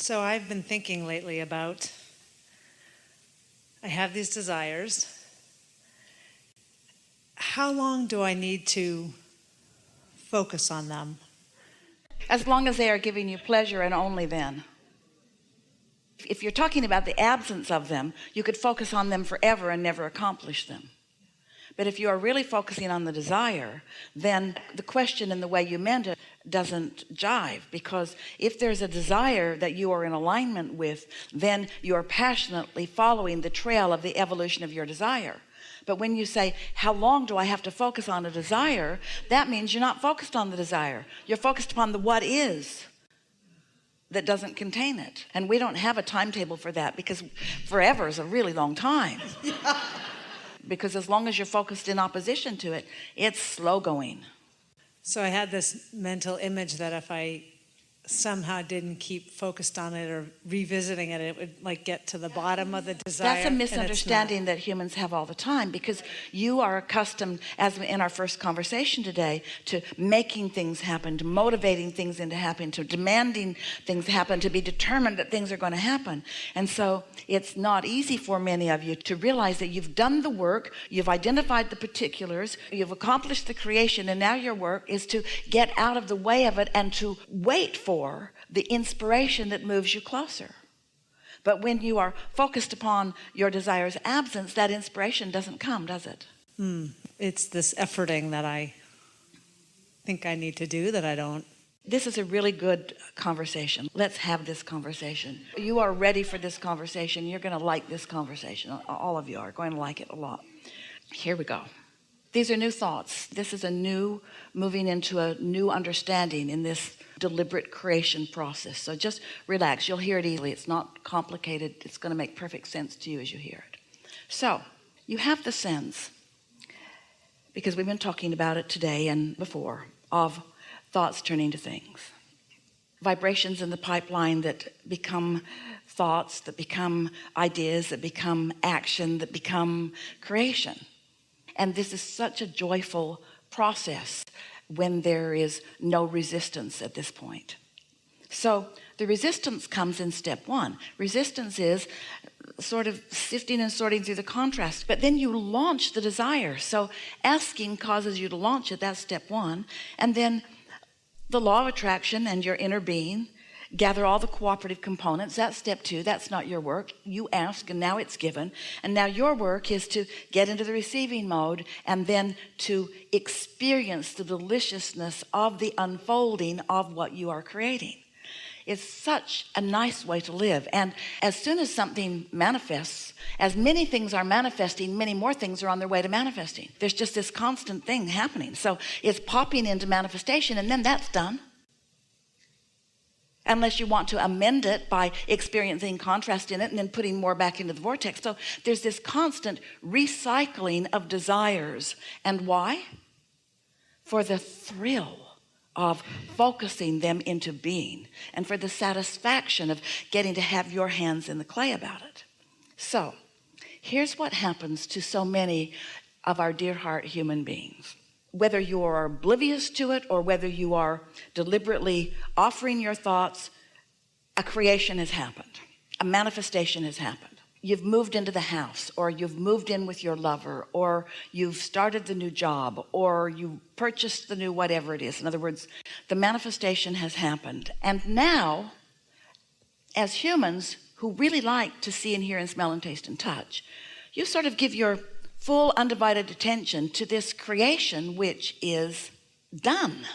So I've been thinking lately about, I have these desires. How long do I need to focus on them? As long as they are giving you pleasure, and only then. If you're talking about the absence of them, you could focus on them forever and never accomplish them. But if you are really focusing on the desire, then the question and the way you meant it doesn't jive, because if there's a desire that you are in alignment with, then you are passionately following the trail of the evolution of your desire. But when you say, how long do I have to focus on a desire, that means you're not focused on the desire. You're focused upon the what is that doesn't contain it. And we don't have a timetable for that, because forever is a really long time. Because as long as you're focused in opposition to it, it's slow going. So I had this mental image that if I somehow didn't keep focused on it or revisiting it, it would like get to the bottom of the desire. That's a misunderstanding that humans have all the time, because you are accustomed, as in our first conversation today, to making things happen, to motivating things into happening, to demanding things happen, to be determined that things are going to happen. And so it's not easy for many of you to realize that you've done the work, you've identified the particulars, you've accomplished the creation, and now your work is to get out of the way of it and to wait for the inspiration that moves you closer. But when you are focused upon your desire's absence, that inspiration doesn't come, does it? It's this efforting that I think I need to do that I don't. This is a really good conversation. Let's have this conversation. You are ready for this conversation. You're going to like this conversation. All of you are going to like it a lot. Here we go. These are new thoughts. This is a new, moving into a new understanding in this deliberate creation process. So just relax. You'll hear it easily. It's not complicated. It's going to make perfect sense to you as you hear it. So you have the sense, because we've been talking about it today and before, of thoughts turning to things. Vibrations in the pipeline that become thoughts, that become ideas, that become action, that become creation. And this is such a joyful process when there is no resistance at this point. So the resistance comes in step one. Resistance is sort of sifting and sorting through the contrast, but then you launch the desire. So asking causes you to launch it. That's step one. And then the law of attraction and your inner being gather all the cooperative components. That's step two. That's not your work. You ask, and now it's given. And now your work is to get into the receiving mode and then to experience the deliciousness of the unfolding of what you are creating. It's such a nice way to live. And as soon as something manifests, as many things are manifesting, many more things are on their way to manifesting. There's just this constant thing happening. So it's popping into manifestation, and then that's done. Unless you want to amend it by experiencing contrast in it and then putting more back into the vortex. So there's this constant recycling of desires. And why? For the thrill of focusing them into being, and for the satisfaction of getting to have your hands in the clay about it. So here's what happens to so many of our dear heart human beings. Whether you are oblivious to it or whether you are deliberately offering your thoughts, a creation has happened. A manifestation has happened. You've moved into the house, or you've moved in with your lover, or you've started the new job, or you purchased the new whatever it is. In other words, the manifestation has happened. And now, as humans who really like to see and hear and smell and taste and touch, you sort of give your full undivided attention to this creation, which is done,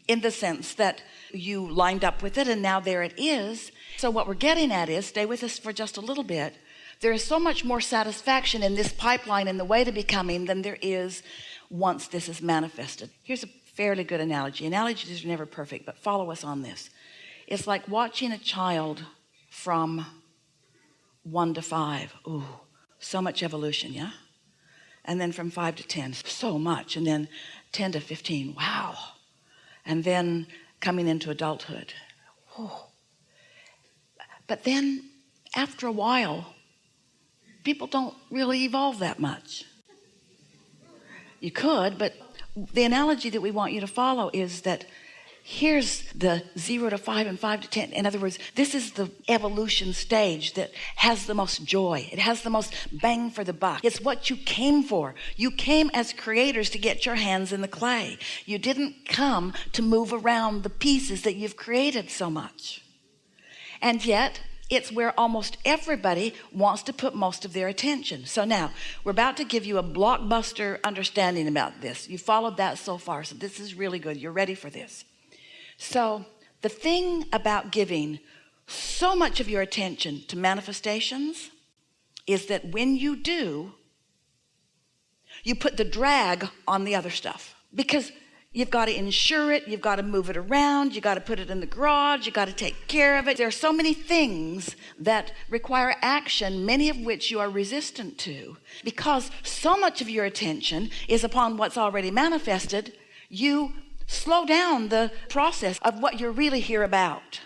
in the sense that you lined up with it and now there it is. So what we're getting at is, stay with us for just a little bit, there is so much more satisfaction in this pipeline in the way to becoming than there is once this is manifested. Here's a fairly good analogy. Analogies are never perfect, but follow us on this. It's like watching a child from 1 to 5. Ooh, so much evolution, yeah? And then from 5 to 10, so much. And then 10 to 15, wow. And then coming into adulthood. Whew. But then after a while, people don't really evolve that much. You could, but the analogy that we want you to follow is that Here's the 0 to 5 and 5 to 10. In other words, this is the evolution stage that has the most joy. It has the most bang for the buck. It's what you came for. You came as creators to get your hands in the clay. You didn't come to move around the pieces that you've created so much. And yet, it's where almost everybody wants to put most of their attention. So now, we're about to give you a blockbuster understanding about this. You followed that so far, so this is really good. You're ready for this. So the thing about giving so much of your attention to manifestations is that when you do, you put the drag on the other stuff, because you've got to insure it, you've got to move it around, you got to put it in the garage, you got to take care of it. There are so many things that require action, many of which you are resistant to, because so much of your attention is upon what's already manifested. You slow down the process of what you're really here about.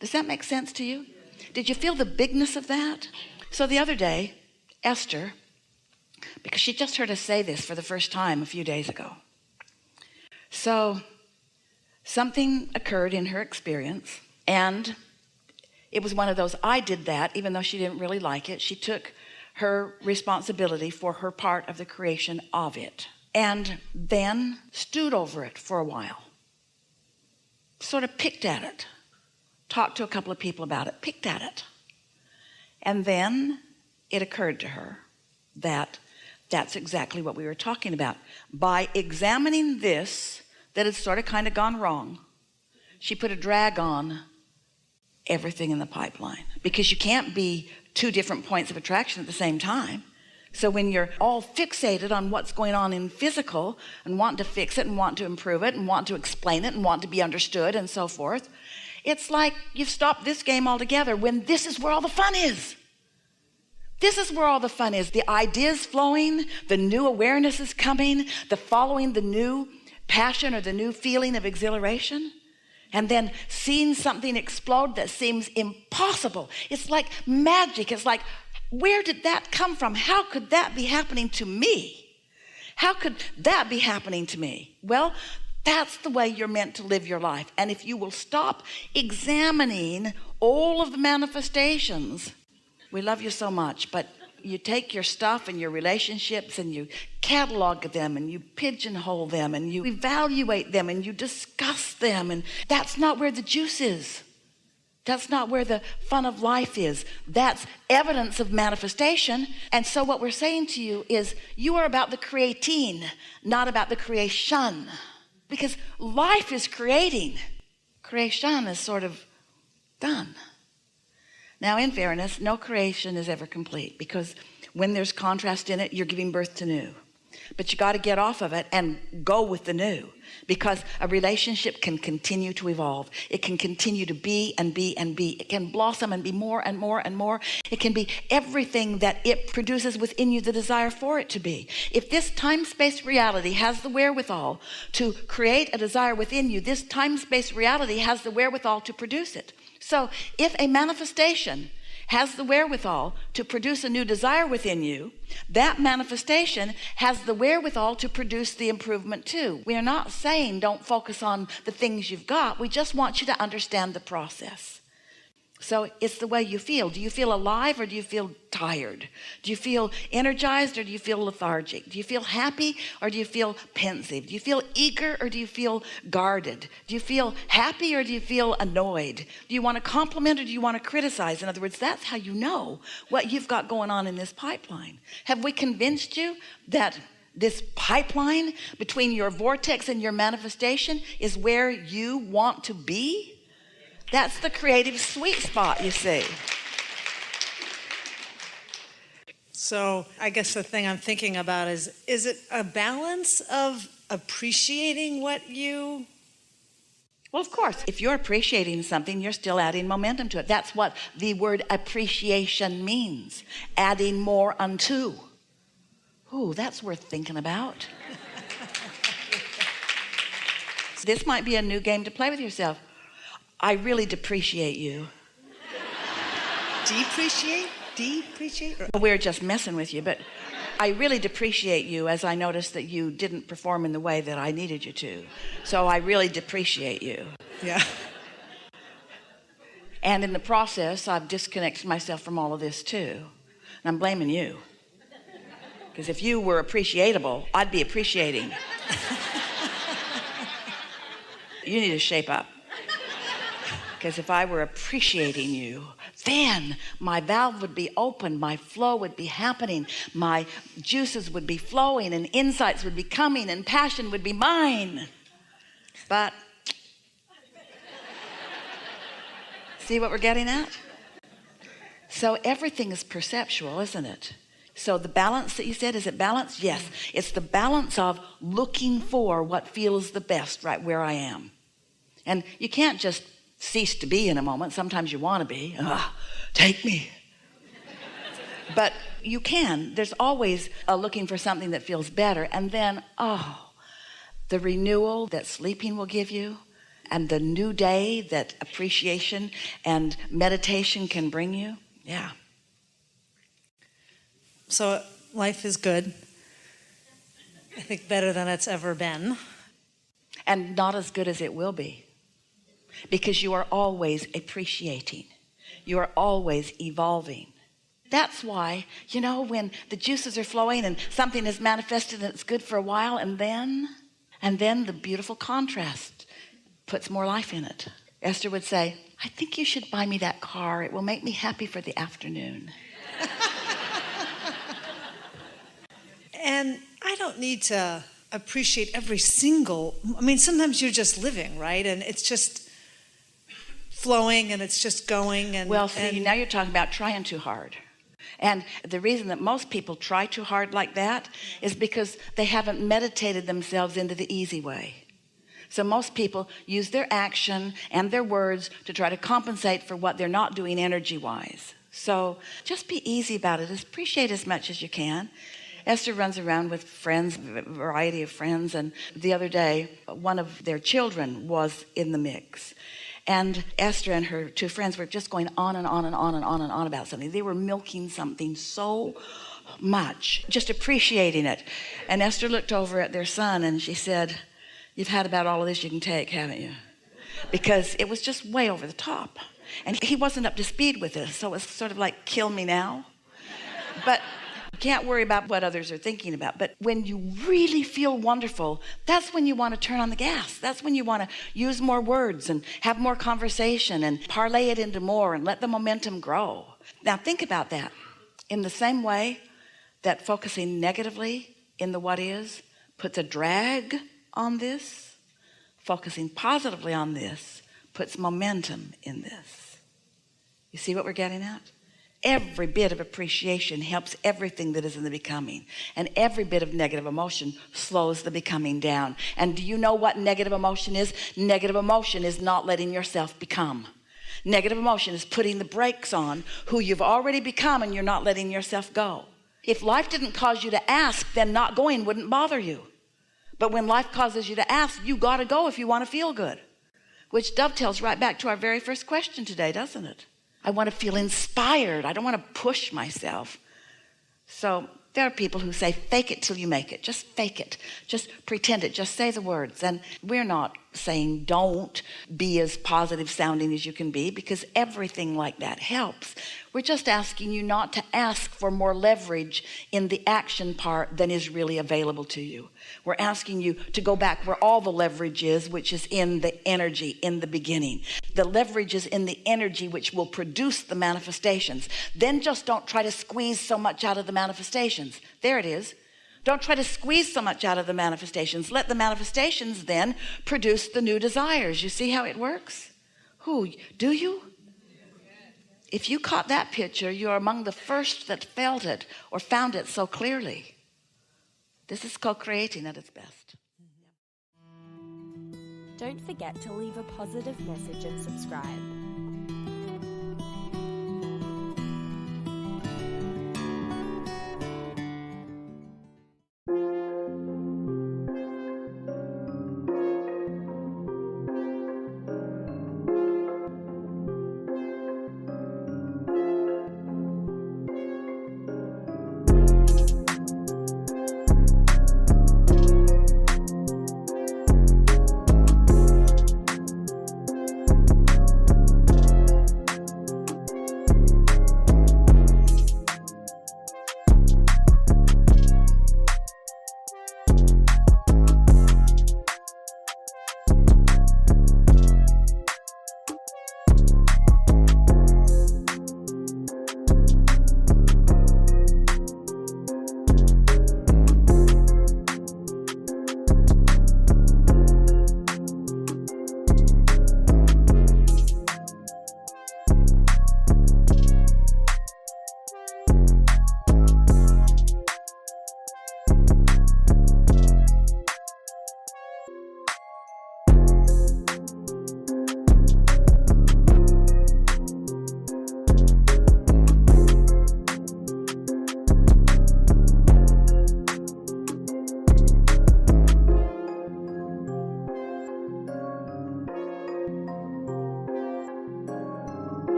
Does that make sense to you? Did you feel the bigness of that? So the other day, Esther, because she just heard us say this for the first time a few days ago. So something occurred in her experience, and it was one of those, I did that, even though she didn't really like it. She took her responsibility for her part of the creation of it, and then stewed over it for a while. Sort of picked at it. Talked to a couple of people about it. Picked at it. And then it occurred to her that that's exactly what we were talking about. By examining this, that had sort of kind of gone wrong, she put a drag on everything in the pipeline. Because you can't be two different points of attraction at the same time. So when you're all fixated on what's going on in physical and want to fix it and want to improve it and want to explain it and want to be understood and so forth, it's like you've stopped this game altogether when this is where all the fun is. This is where all the fun is. The ideas flowing, the new awareness is coming, the following the new passion or the new feeling of exhilaration, and then seeing something explode that seems impossible. It's like magic. It's like, where did that come from? How could that be happening to me? How could that be happening to me? Well, that's the way you're meant to live your life. And if you will stop examining all of the manifestations, we love you so much, but you take your stuff and your relationships and you catalog them and you pigeonhole them and you evaluate them and you discuss them, and that's not where the juice is. That's not where the fun of life is. That's evidence of manifestation. And so what we're saying to you is you are about the creating, not about the creation. Because life is creating. Creation is sort of done. Now, in fairness, no creation is ever complete, because when there's contrast in it, you're giving birth to new. But you got to get off of it and go with the new, because a relationship can continue to evolve. It can continue to be and be and be. It can blossom and be more and more and more. It can be everything that it produces within you the desire for it to be. If this time-space reality has the wherewithal to create a desire within you, this time-space reality has the wherewithal to produce it. So if a manifestation has the wherewithal to produce a new desire within you, that manifestation has the wherewithal to produce the improvement too. We are not saying don't focus on the things you've got. We just want you to understand the process. So it's the way you feel. Do you feel alive or do you feel tired? Do you feel energized or do you feel lethargic? Do you feel happy or do you feel pensive? Do you feel eager or do you feel guarded? Do you feel happy or do you feel annoyed? Do you want to compliment or do you want to criticize? In other words, that's how you know what you've got going on in this pipeline. Have we convinced you that this pipeline between your vortex and your manifestation is where you want to be? That's the creative sweet spot, you see. So I guess the thing I'm thinking about is it a balance of appreciating what you... Well, of course, if you're appreciating something, you're still adding momentum to it. That's what the word appreciation means. Adding more unto. Ooh, that's worth thinking about. This might be a new game to play with yourself. I really depreciate you. Depreciate? Depreciate? We're just messing with you, but I really depreciate you, as I noticed that you didn't perform in the way that I needed you to. So I really depreciate you. Yeah. And in the process, I've disconnected myself from all of this too. And I'm blaming you. Because if you were appreciatable, I'd be appreciating. You need to shape up. Because if I were appreciating you, then my valve would be open, my flow would be happening, my juices would be flowing, and insights would be coming, and passion would be mine. But see what we're getting at? So everything is perceptual, isn't it? So the balance that you said, is it balance? Yes. It's the balance of looking for what feels the best right where I am. And you can't just cease to be in a moment. Sometimes you want to be. Take me. But you can. There's always looking for something that feels better. And then, the renewal that sleeping will give you, and the new day that appreciation and meditation can bring you. Yeah. So life is good. I think better than it's ever been. And not as good as it will be. Because you are always appreciating. You are always evolving. That's why, when the juices are flowing and something is manifested and it's good for a while, and then the beautiful contrast puts more life in it. Esther would say, I think you should buy me that car. It will make me happy for the afternoon. And I don't need to appreciate every single, sometimes you're just living, right? And it's just flowing and it's just going. And well, see, now you're talking about trying too hard. And the reason that most people try too hard like that is because they haven't meditated themselves into the easy way. So most people use their action and their words to try to compensate for what they're not doing energy-wise. So just be easy about it. Appreciate as much as you can. Esther runs around with friends, a variety of friends, and the other day, one of their children was in the mix. And Esther and her two friends were just going on and on and on and on and on about something. They were milking something so much, just appreciating it. And Esther looked over at their son and she said, you've had about all of this you can take, haven't you? Because it was just way over the top. And he wasn't up to speed with it, so it was sort of like, kill me now. But you can't worry about what others are thinking about. But when you really feel wonderful, that's when you want to turn on the gas. That's when you want to use more words and have more conversation and parlay it into more and let the momentum grow. Now think about that. In the same way that focusing negatively in the what is puts a drag on this, focusing positively on this puts momentum in this. You see what we're getting at? Every bit of appreciation helps everything that is in the becoming, and every bit of negative emotion slows the becoming down. And do you know what negative emotion is? Negative emotion is not letting yourself become. Negative emotion is putting the brakes on who you've already become, and you're not letting yourself go. If life didn't cause you to ask, then not going wouldn't bother you. But when life causes you to ask, you got to go if you want to feel good, which dovetails right back to our very first question today, doesn't it? I want to feel inspired. I don't want to push myself. So there are people who say, fake it till you make it. Just fake it. Just pretend it. Just say the words. And we're not saying don't be as positive sounding as you can be, because everything like that helps. We're just asking you not to ask for more leverage in the action part than is really available to you. We're asking you to go back where all the leverage is, which is in the energy in the beginning. The leverage is in the energy which will produce the manifestations. Then just don't try to squeeze so much out of the manifestations. There it is. Don't try to squeeze so much out of the manifestations. Let the manifestations then produce the new desires. You see how it works? Do you? If you caught that picture, you're among the first that felt it or found it so clearly. This is co-creating at its best. Don't forget to leave a positive message and subscribe.